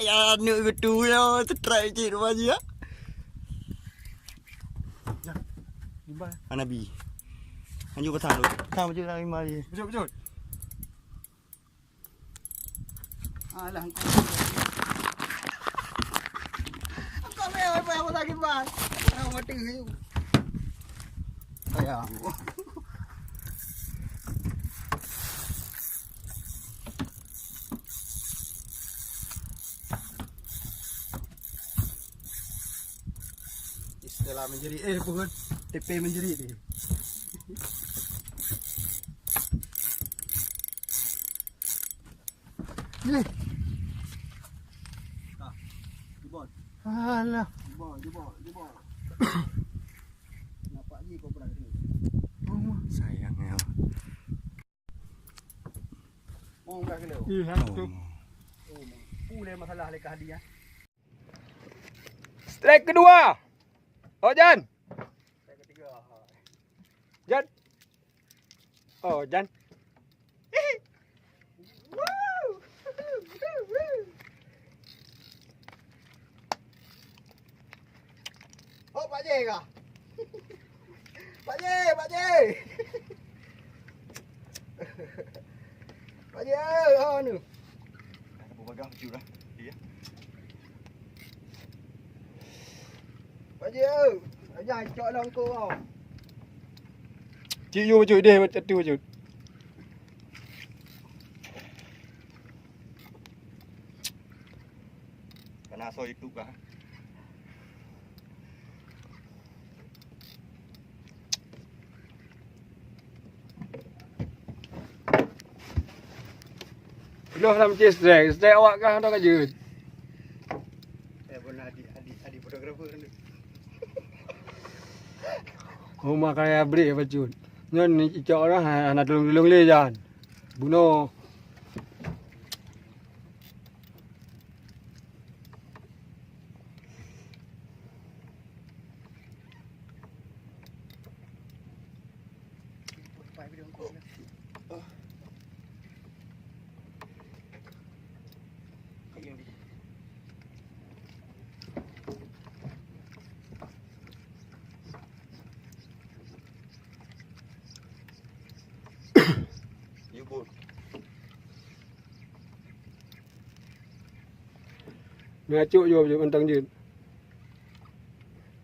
Ya nuk gitu ya, try cik rumah je ya. Mana bi? Anjuk petang tu. Petang je nak lima je. Betul. Alah. Kau apa lagi bang? Kau mati ni. Ayah. Istilah menjerit pun TP menjerit ni. Ni. Ah. Dibon. Alah. Dibon. Nampak ni kau pernah ni. Oh, sayangnya. Oh, enggak kena. Iya, tu. Oh, pulih masalah lekah dia. Strike kedua. Oh, Jan. Strike ketiga. Jan. Oh, Jan. Oh, Pak J kah? Pak J. Pak J, oh ni. Apa bagang baju dah. Iya. Pak J, jangan cok long kau kau. Cik you baju dia macam tu baju. Kena so itu kah? Belum nak macam strike. Strike awak kah atau kerja? Pun adik fotografer ni. Rumah kaya break baju. Nyon ni cik orang nak tolong le Jan. Bunuh. You pun. Ngacuk je baju mentang je.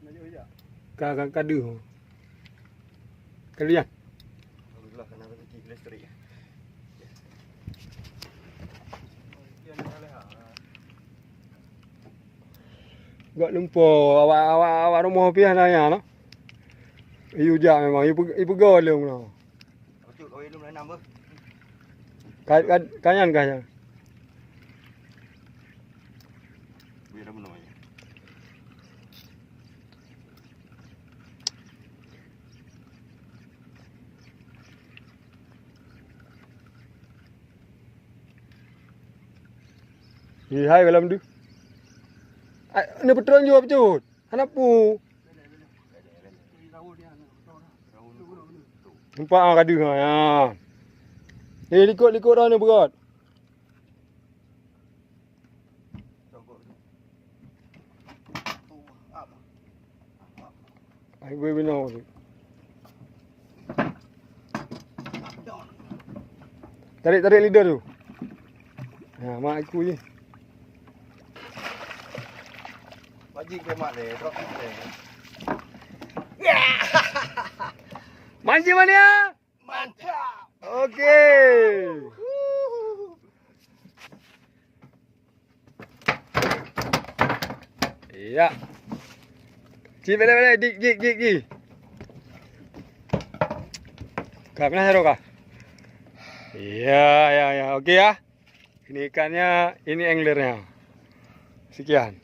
Maju je. Kadu. Kalian. Alhamdulillah kena rezeki listrik. Gak lumpur awak rumah pian ayah no. Iu jak memang ibu golong no. Betul kau ilmu lain nama. Kanyan. Biar apa namanya? Ni hai dalam tu. Ni petron juga betul. Anak pu. Nampak ah kadu ha ya. Likut dah ni berat. Ai gue bina tu. Tarik leader tu. Ha mak aku je. Wajib ke mak dia, drop dia. Mancing mana ya? Mantap. Okey. Ya. Cik balik. Dik. Kak kena hero kah? Ya. Okey ya. Ini ikannya, ini anglernya. Sekian.